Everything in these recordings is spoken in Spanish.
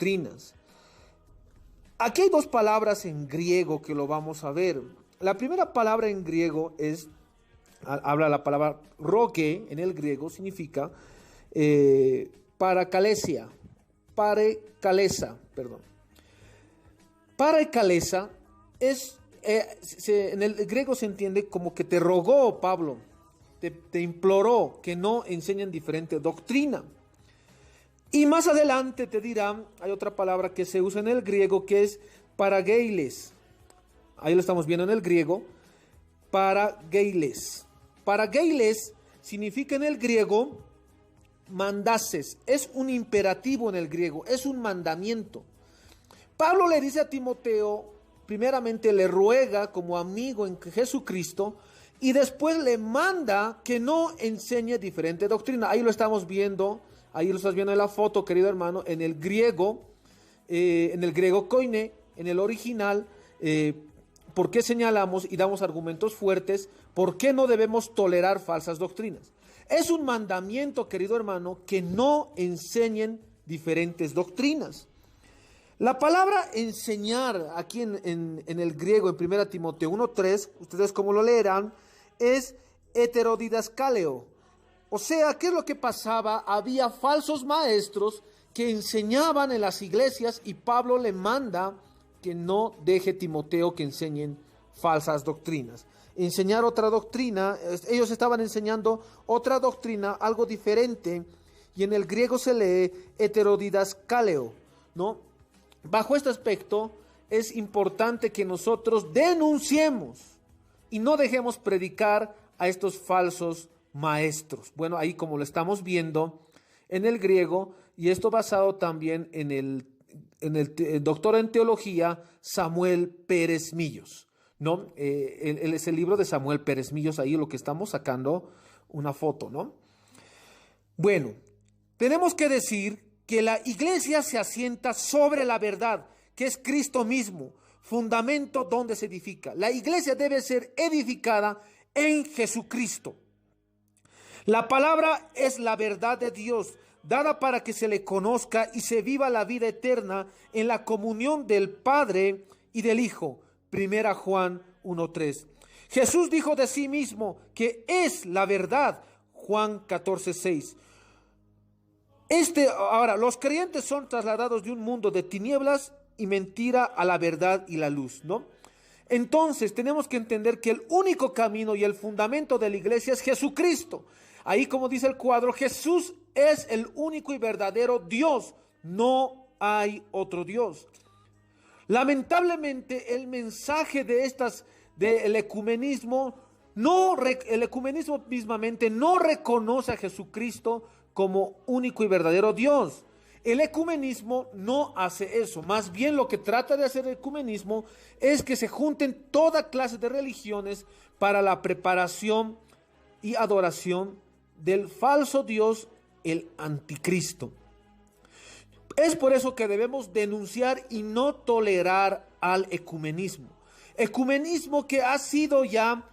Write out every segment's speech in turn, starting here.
doctrinas. Aquí hay dos palabras en griego que lo vamos a ver. La primera palabra en griego habla la palabra roque, en el griego significa parakalesia, Parakalesa en el griego se entiende como que te rogó Pablo, te imploró que no enseñen diferente doctrina. Y más adelante te dirán, hay otra palabra que se usa en el griego que es parageiles. Ahí lo estamos viendo en el griego, parageiles. Parageiles significa en el griego mandases, es un imperativo en el griego, es un mandamiento. Pablo le dice a Timoteo, primeramente le ruega como amigo en Jesucristo y después le manda que no enseñe diferente doctrina. Ahí lo estamos viendo, ahí lo estás viendo en la foto, querido hermano, en el griego koine, en el original. ¿Por qué señalamos y damos argumentos fuertes? ¿Por qué no debemos tolerar falsas doctrinas? Es un mandamiento, querido hermano, que no enseñen diferentes doctrinas. La palabra enseñar aquí en el griego, en 1 Timoteo 1:3, ustedes como lo leerán, es heterodidascaleo. O sea, ¿qué es lo que pasaba? Había falsos maestros que enseñaban en las iglesias y Pablo le manda que no deje Timoteo que enseñen falsas doctrinas. Enseñar otra doctrina, ellos estaban enseñando otra doctrina, algo diferente, y en el griego se lee heterodidascaleo, ¿no? Bajo este aspecto es importante que nosotros denunciemos y no dejemos predicar a estos falsos maestros. Bueno, ahí como lo estamos viendo en el griego, y esto basado también en el doctor en teología Samuel Pérez Millos, ¿no? Él es el libro de Samuel Pérez Millos, ahí lo que estamos sacando una foto, ¿no? Bueno, tenemos que decir que la iglesia se asienta sobre la verdad, que es Cristo mismo, fundamento donde se edifica. La iglesia debe ser edificada en Jesucristo. La palabra es la verdad de Dios, dada para que se le conozca y se viva la vida eterna en la comunión del Padre y del Hijo. 1 Juan 1:3. Jesús dijo de sí mismo que es la verdad. Juan 14:6. Ahora, los creyentes son trasladados de un mundo de tinieblas y mentira a la verdad y la luz, ¿no? Entonces tenemos que entender que el único camino y el fundamento de la iglesia es Jesucristo. Ahí, como dice el cuadro, Jesús es el único y verdadero Dios. No hay otro Dios. Lamentablemente, el mensaje del ecumenismo, el ecumenismo mismamente no reconoce a Jesucristo como único y verdadero Dios. El ecumenismo no hace eso. Más bien lo que trata de hacer el ecumenismo es que se junten toda clase de religiones para la preparación y adoración del falso Dios, el anticristo. Es por eso que debemos denunciar y no tolerar al ecumenismo. Ecumenismo que ha sido ya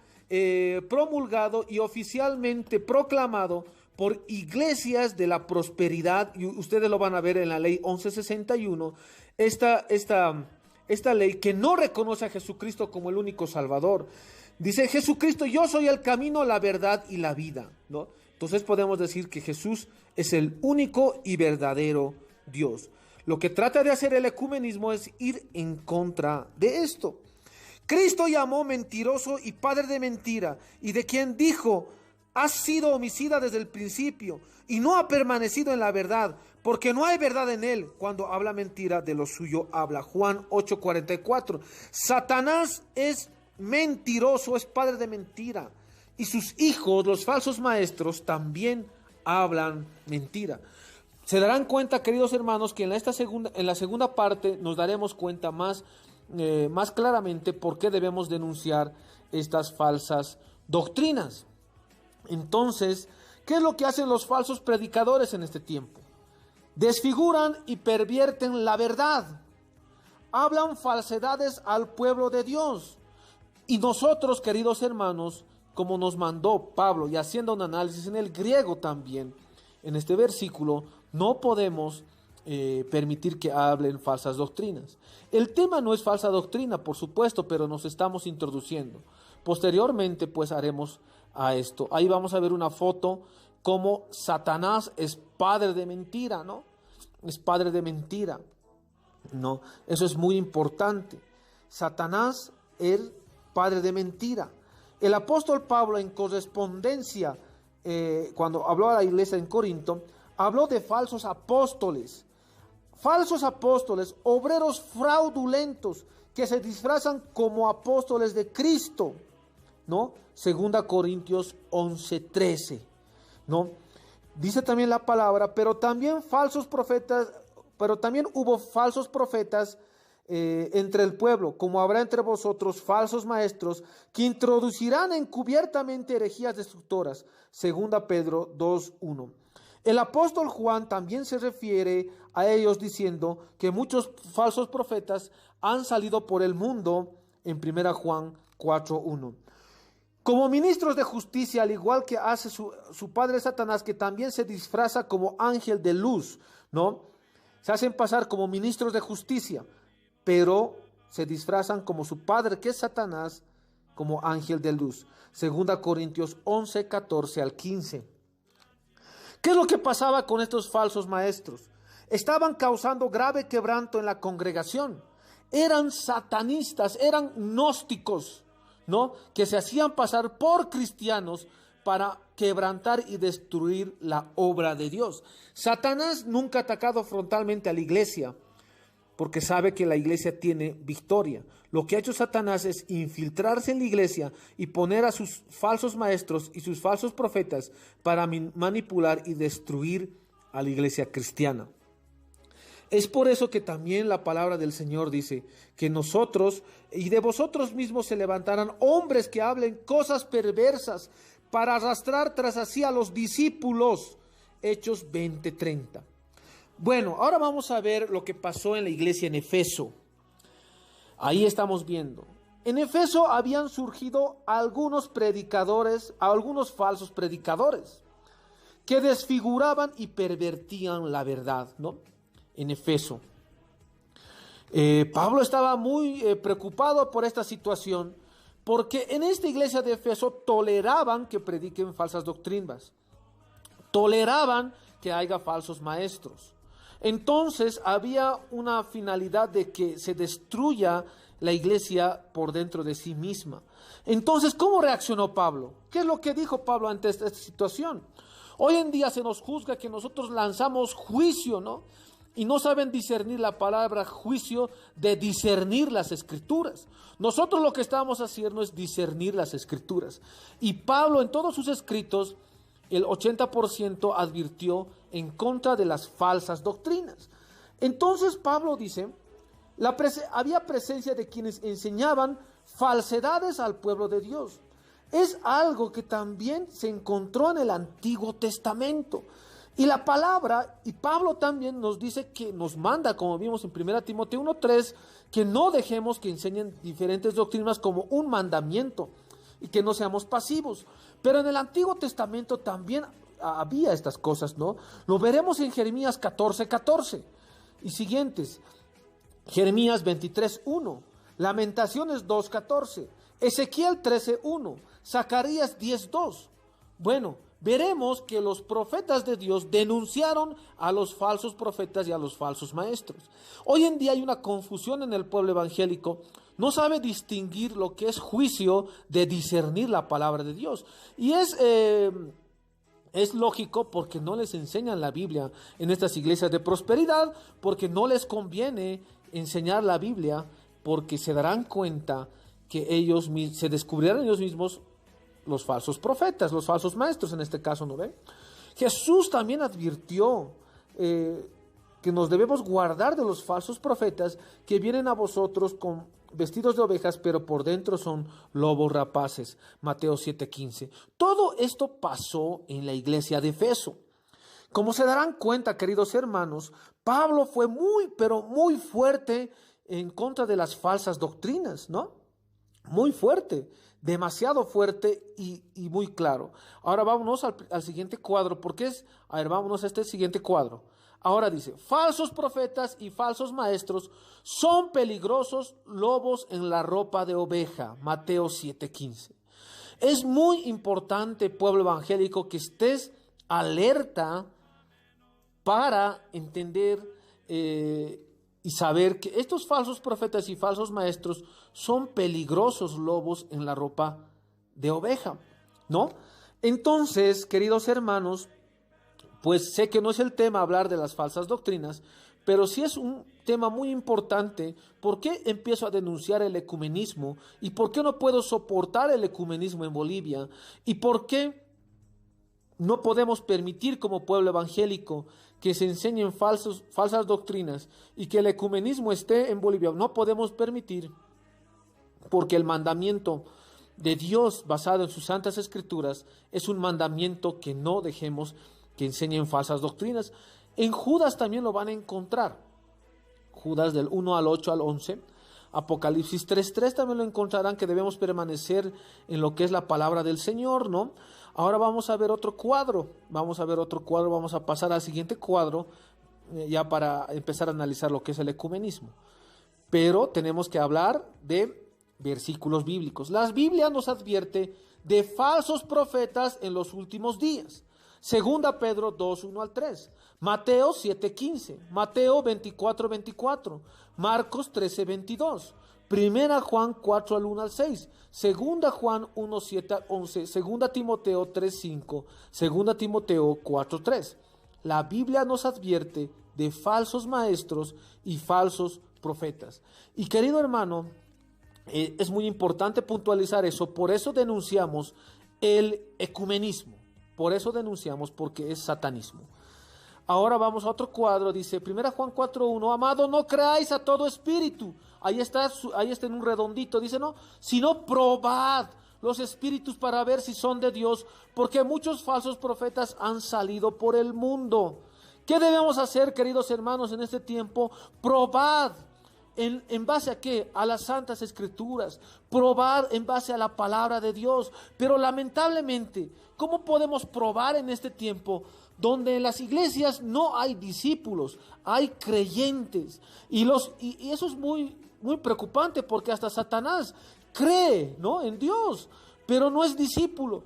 promulgado y oficialmente proclamado por iglesias de la prosperidad, y ustedes lo van a ver en la ley 1161, esta ley que no reconoce a Jesucristo como el único Salvador. Dice Jesucristo, yo soy el camino, la verdad y la vida, ¿no? Entonces podemos decir que Jesús es el único y verdadero Dios. Lo que trata de hacer el ecumenismo es ir en contra de esto. Cristo llamó mentiroso y padre de mentira, y de quien dijo: has sido homicida desde el principio y no ha permanecido en la verdad, porque no hay verdad en él. Cuando habla mentira, de lo suyo habla. Juan 8:44. Satanás es mentiroso, es padre de mentira, y sus hijos, los falsos maestros, también hablan mentira. Se darán cuenta, queridos hermanos, que en la segunda parte nos daremos cuenta más claramente por qué debemos denunciar estas falsas doctrinas. Entonces, ¿qué es lo que hacen los falsos predicadores en este tiempo? Desfiguran y pervierten la verdad. Hablan falsedades al pueblo de Dios. Y nosotros, queridos hermanos, como nos mandó Pablo, y haciendo un análisis en el griego también, en este versículo, no podemos permitir que hablen falsas doctrinas. El tema no es falsa doctrina, por supuesto, pero nos estamos introduciendo. Posteriormente, pues haremos a esto. Ahí vamos a ver una foto como Satanás es padre de mentira, ¿no? Es padre de mentira, ¿no? Eso es muy importante. Satanás es padre de mentira. El apóstol Pablo, en correspondencia, cuando habló a la iglesia en Corinto, habló de falsos apóstoles, obreros fraudulentos que se disfrazan como apóstoles de Cristo, ¿no? Segunda Corintios 11:13, ¿no? Dice también la palabra, pero también hubo falsos profetas entre el pueblo, como habrá entre vosotros falsos maestros que introducirán encubiertamente herejías destructoras. Segunda Pedro 2:1. El apóstol Juan también se refiere a ellos diciendo que muchos falsos profetas han salido por el mundo en 1 Juan 4:1. Como ministros de justicia, al igual que hace su padre Satanás, que también se disfraza como ángel de luz, ¿no? Se hacen pasar como ministros de justicia, pero se disfrazan como su padre, que es Satanás, como ángel de luz. Segunda Corintios 11:14-15. ¿Qué es lo que pasaba con estos falsos maestros? Estaban causando grave quebranto en la congregación. Eran satanistas, eran gnósticos, ¿no? Que se hacían pasar por cristianos para quebrantar y destruir la obra de Dios. Satanás nunca ha atacado frontalmente a la iglesia, porque sabe que la iglesia tiene victoria. Lo que ha hecho Satanás es infiltrarse en la iglesia y poner a sus falsos maestros y sus falsos profetas para manipular y destruir a la iglesia cristiana. Es por eso que también la palabra del Señor dice que nosotros y de vosotros mismos se levantarán hombres que hablen cosas perversas para arrastrar tras sí a los discípulos. Hechos 20:30. Bueno, ahora vamos a ver lo que pasó en la iglesia en Efeso. Ahí estamos viendo. En Efeso habían surgido algunos falsos predicadores, que desfiguraban y pervertían la verdad, ¿no? En Efeso. Pablo estaba muy preocupado por esta situación, porque en esta iglesia de Efeso toleraban que prediquen falsas doctrinas, toleraban que haya falsos maestros. Entonces había una finalidad de que se destruya la iglesia por dentro de sí misma. Entonces, ¿cómo reaccionó Pablo? ¿Qué es lo que dijo Pablo ante esta situación? Hoy en día se nos juzga que nosotros lanzamos juicio, ¿no? Y no saben discernir la palabra juicio de discernir las escrituras. Nosotros lo que estamos haciendo es discernir las escrituras. Y Pablo en todos sus escritos, el 80% advirtió en contra de las falsas doctrinas. Entonces Pablo dice, había presencia de quienes enseñaban falsedades al pueblo de Dios. Es algo que también se encontró en el Antiguo Testamento. Y la palabra, y Pablo también nos dice que nos manda, como vimos en 1 Timoteo 1:3, que no dejemos que enseñen diferentes doctrinas como un mandamiento y que no seamos pasivos. Pero en el Antiguo Testamento también había estas cosas, ¿no? Lo veremos en Jeremías 14:14 y siguientes. Jeremías 23:1, Lamentaciones 2:14, Ezequiel 13:1, Zacarías 10:2. Bueno, veremos que los profetas de Dios denunciaron a los falsos profetas y a los falsos maestros. Hoy en día hay una confusión en el pueblo evangélico. No sabe distinguir lo que es juicio de discernir la palabra de Dios. Y es lógico porque no les enseñan la Biblia en estas iglesias de prosperidad, porque no les conviene enseñar la Biblia, porque se darán cuenta que ellos se descubrirán ellos mismos los falsos profetas, los falsos maestros en este caso, ¿no ven? Jesús también advirtió que nos debemos guardar de los falsos profetas que vienen a vosotros con vestidos de ovejas, pero por dentro son lobos rapaces. Mateo 7:15. Todo esto pasó en la iglesia de Efeso. Como se darán cuenta, queridos hermanos, Pablo fue pero muy fuerte en contra de las falsas doctrinas, ¿no? Muy fuerte, demasiado fuerte y muy claro. Ahora vámonos al siguiente cuadro, vámonos a este siguiente cuadro. Ahora dice, falsos profetas y falsos maestros son peligrosos lobos en la ropa de oveja. Mateo 7:15. Es muy importante, pueblo evangélico, que estés alerta para entender y saber que estos falsos profetas y falsos maestros son peligrosos lobos en la ropa de oveja, ¿no? Entonces, queridos hermanos, pues sé que no es el tema hablar de las falsas doctrinas, pero sí es un tema muy importante. ¿Por qué empiezo a denunciar el ecumenismo? ¿Y por qué no puedo soportar el ecumenismo en Bolivia? ¿Y por qué no podemos permitir como pueblo evangélico que se enseñen falsas doctrinas y que el ecumenismo esté en Bolivia? No podemos permitir, porque el mandamiento de Dios basado en sus santas escrituras es un mandamiento que no dejemos que enseñen falsas doctrinas. En Judas también lo van a encontrar. Judas del 1 al 8 al 11. Apocalipsis 3:3 también lo encontrarán, que debemos permanecer en lo que es la palabra del Señor, ¿no? Ahora vamos a ver otro cuadro. Vamos a pasar al siguiente cuadro, ya para empezar a analizar lo que es el ecumenismo. Pero tenemos que hablar de versículos bíblicos. La Biblia nos advierte de falsos profetas en los últimos días. Segunda Pedro 2:1 al 3, Mateo 7:15, Mateo 24:24, Marcos 13:22, Primera Juan 4 al 1 al 6, Segunda Juan 1:7 al 11, Segunda Timoteo 3:5, Segunda Timoteo 4:3. La Biblia nos advierte de falsos maestros y falsos profetas. Y querido hermano, es muy importante puntualizar eso. Por eso denunciamos el ecumenismo. Por eso denunciamos, porque es satanismo. Ahora vamos a otro cuadro. Dice 1 Juan 4:1, amado, no creáis a todo espíritu. Ahí está en un redondito. Dice, no, sino probad los espíritus para ver si son de Dios, porque muchos falsos profetas han salido por el mundo. ¿Qué debemos hacer, queridos hermanos, en este tiempo? Probad. ¿En base a qué? A las santas escrituras. Probar en base a la palabra de Dios. Pero lamentablemente, ¿cómo podemos probar en este tiempo donde en las iglesias no hay discípulos, hay creyentes? Y eso es muy, muy preocupante, porque hasta Satanás cree, ¿no?, en Dios, pero no es discípulo.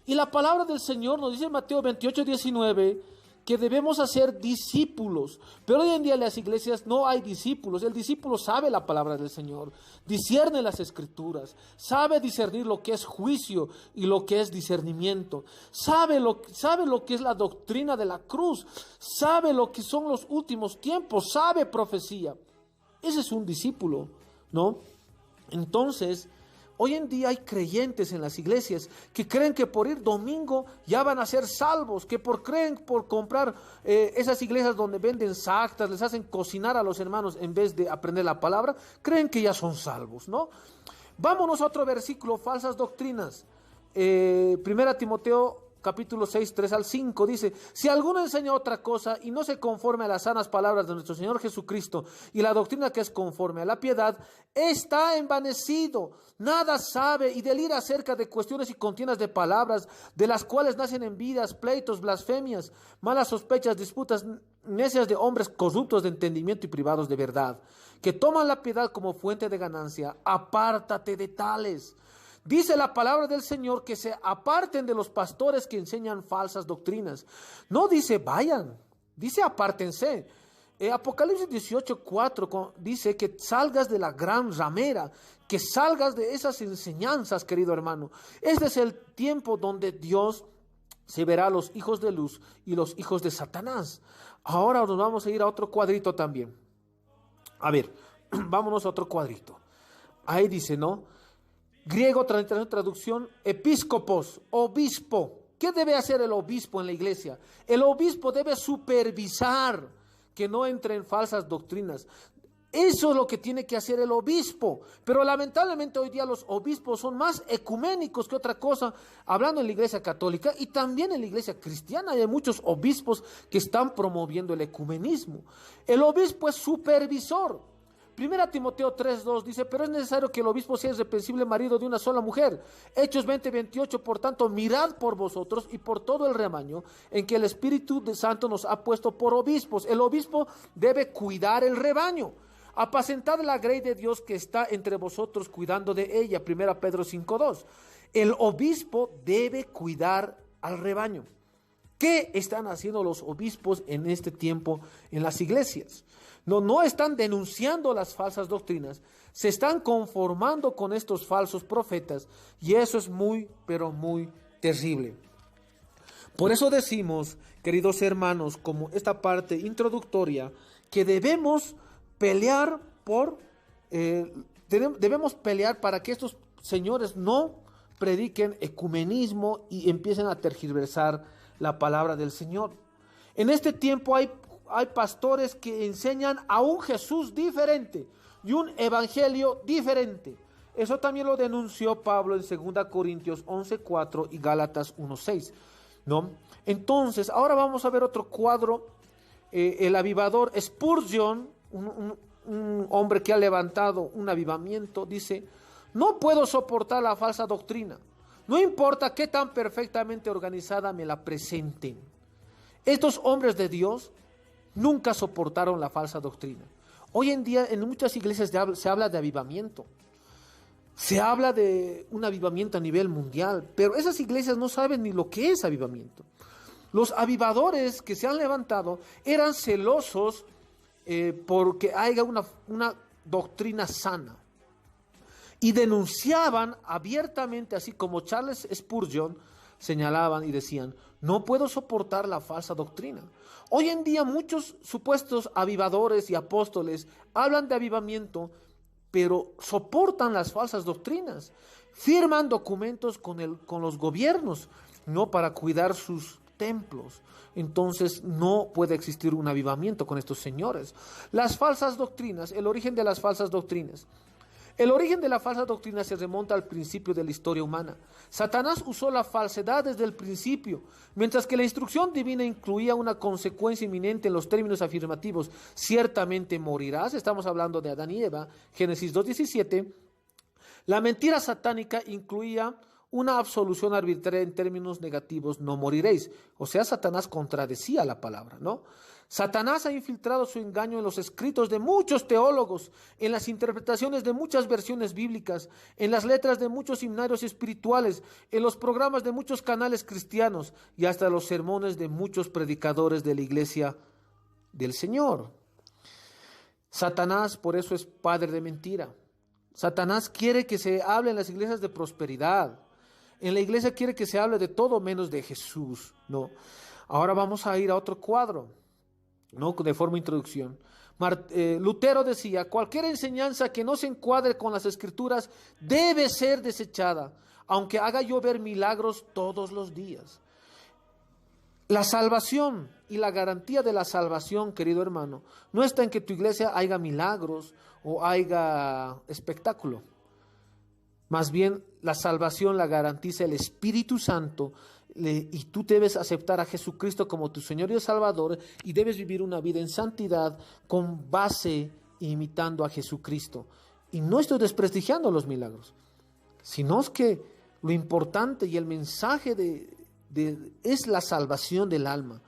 Y la palabra del Señor nos dice en Mateo 28:19 que debemos hacer discípulos. Pero hoy en día en las iglesias no hay discípulos. El discípulo sabe la palabra del Señor, discierne las escrituras, sabe discernir lo que es juicio y lo que es discernimiento, sabe lo que es la doctrina de la cruz, sabe lo que son los últimos tiempos, sabe profecía. Ese es un discípulo, ¿no? Entonces, hoy en día hay creyentes en las iglesias que creen que por ir domingo ya van a ser salvos, que creen por comprar esas iglesias donde venden sactas, les hacen cocinar a los hermanos en vez de aprender la palabra, creen que ya son salvos, ¿no? Vámonos a otro versículo, falsas doctrinas. 1 Timoteo capítulo 6, 3 al 5 dice, si alguno enseña otra cosa y no se conforme a las sanas palabras de nuestro Señor Jesucristo y la doctrina que es conforme a la piedad, está envanecido, nada sabe y delira acerca de cuestiones y contiendas de palabras, de las cuales nacen envidias, pleitos, blasfemias, malas sospechas, disputas necias de hombres corruptos de entendimiento y privados de verdad, que toman la piedad como fuente de ganancia. Apártate de tales. Dice la palabra del Señor que se aparten de los pastores que enseñan falsas doctrinas. No dice vayan, dice apártense. Apocalipsis 18:4 dice que salgas de la gran ramera, que salgas de esas enseñanzas, querido hermano. Este es el tiempo donde Dios se verá a los hijos de luz y los hijos de Satanás. Ahora nos vamos a ir a otro cuadrito también. A ver, vámonos a otro cuadrito. Ahí dice, ¿no? Griego, traducción, episcopos, obispo. ¿Qué debe hacer el obispo en la iglesia? El obispo debe supervisar que no entren falsas doctrinas. Eso es lo que tiene que hacer el obispo. Pero lamentablemente hoy día los obispos son más ecuménicos que otra cosa, hablando en la iglesia católica y también en la iglesia cristiana. Hay muchos obispos que están promoviendo el ecumenismo. El obispo es supervisor. Primera Timoteo 3:2 dice, pero es necesario que el obispo sea irreprensible marido de una sola mujer. Hechos 20:28, por tanto, mirad por vosotros y por todo el rebaño en que el Espíritu Santo nos ha puesto por obispos. El obispo debe cuidar el rebaño. Apacentad la grey de Dios que está entre vosotros, cuidando de ella. Primera Pedro 5:2. El obispo debe cuidar al rebaño. ¿Qué están haciendo los obispos en este tiempo en las iglesias? No están denunciando las falsas doctrinas, se están conformando con estos falsos profetas, y eso es muy, pero muy terrible. Por eso decimos, queridos hermanos, como esta parte introductoria, que debemos pelear debemos pelear para que estos señores no prediquen ecumenismo y empiecen a tergiversar la palabra del Señor. En este tiempo hay pastores que enseñan a un Jesús diferente y un evangelio diferente. Eso también lo denunció Pablo en 2 Corintios 11:4 y Gálatas 1:6, ¿no? Entonces, ahora vamos a ver otro cuadro. El avivador Spurgeon, un hombre que ha levantado un avivamiento, dice: no puedo soportar la falsa doctrina, no importa qué tan perfectamente organizada me la presenten. Estos hombres de Dios nunca soportaron la falsa doctrina. Hoy en día en muchas iglesias se habla de avivamiento, se habla de un avivamiento a nivel mundial, pero esas iglesias no saben ni lo que es avivamiento. Los avivadores que se han levantado eran celosos porque haya una doctrina sana, y denunciaban abiertamente, así como Charles Spurgeon, señalaban y decían: no puedo soportar la falsa doctrina. Hoy en día muchos supuestos avivadores y apóstoles hablan de avivamiento, pero soportan las falsas doctrinas, firman documentos con los gobiernos, no, para cuidar sus templos. Entonces no puede existir un avivamiento con estos señores. Las falsas doctrinas, el origen de las falsas doctrinas. El origen de la falsa doctrina se remonta al principio de la historia humana. Satanás usó la falsedad desde el principio, mientras que la instrucción divina incluía una consecuencia inminente en los términos afirmativos: ciertamente morirás. Estamos hablando de Adán y Eva, Génesis 2:17. La mentira satánica incluía una absolución arbitraria en términos negativos: no moriréis. O sea, Satanás contradecía la palabra, ¿no? Satanás ha infiltrado su engaño en los escritos de muchos teólogos, en las interpretaciones de muchas versiones bíblicas, en las letras de muchos himnarios espirituales, en los programas de muchos canales cristianos y hasta los sermones de muchos predicadores de la iglesia del Señor. Satanás, por eso, es padre de mentira. Satanás quiere que se hable en las iglesias de prosperidad. En la iglesia quiere que se hable de todo menos de Jesús, ¿no? Ahora vamos a ir a otro cuadro, ¿no? De forma introducción. Lutero decía: cualquier enseñanza que no se encuadre con las escrituras debe ser desechada, aunque haga llover milagros todos los días. La salvación y la garantía de la salvación, querido hermano, no está en que tu iglesia haya milagros o haya espectáculo. Más bien, la salvación la garantiza el Espíritu Santo, y tú debes aceptar a Jesucristo como tu Señor y Salvador, y debes vivir una vida en santidad con base imitando a Jesucristo. Y no estoy desprestigiando los milagros, sino es que lo importante y el mensaje es la salvación del alma.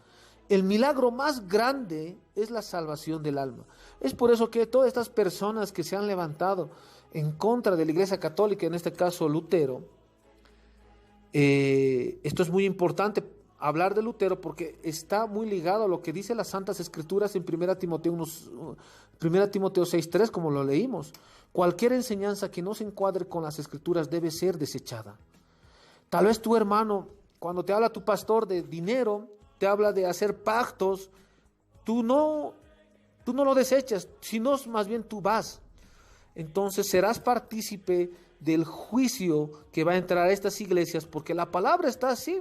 El milagro más grande es la salvación del alma. Es por eso que todas estas personas que se han levantado en contra de la Iglesia Católica, en este caso Lutero, esto es muy importante hablar de Lutero porque está muy ligado a lo que dice las Santas Escrituras en 1 Timoteo 6:3, como lo leímos. Cualquier enseñanza que no se encuadre con las Escrituras debe ser desechada. Tal vez tu hermano, cuando te habla tu pastor de dinero, te habla de hacer pactos, tú no lo desechas, sino más bien tú vas. Entonces serás partícipe del juicio que va a entrar a estas iglesias, porque la palabra está así.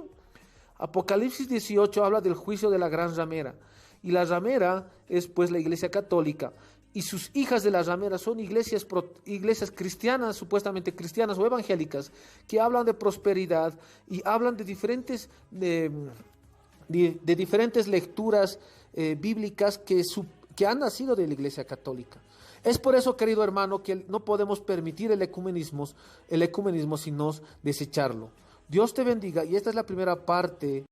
Apocalipsis 18 habla del juicio de la gran ramera, y la ramera es pues la iglesia católica, y sus hijas de la ramera son iglesias cristianas, supuestamente cristianas o evangélicas, que hablan de prosperidad y hablan de diferentes diferentes lecturas bíblicas que han nacido de la iglesia católica. Es por eso, querido hermano, que no podemos permitir el ecumenismo sino desecharlo. Dios te bendiga, y esta es la primera parte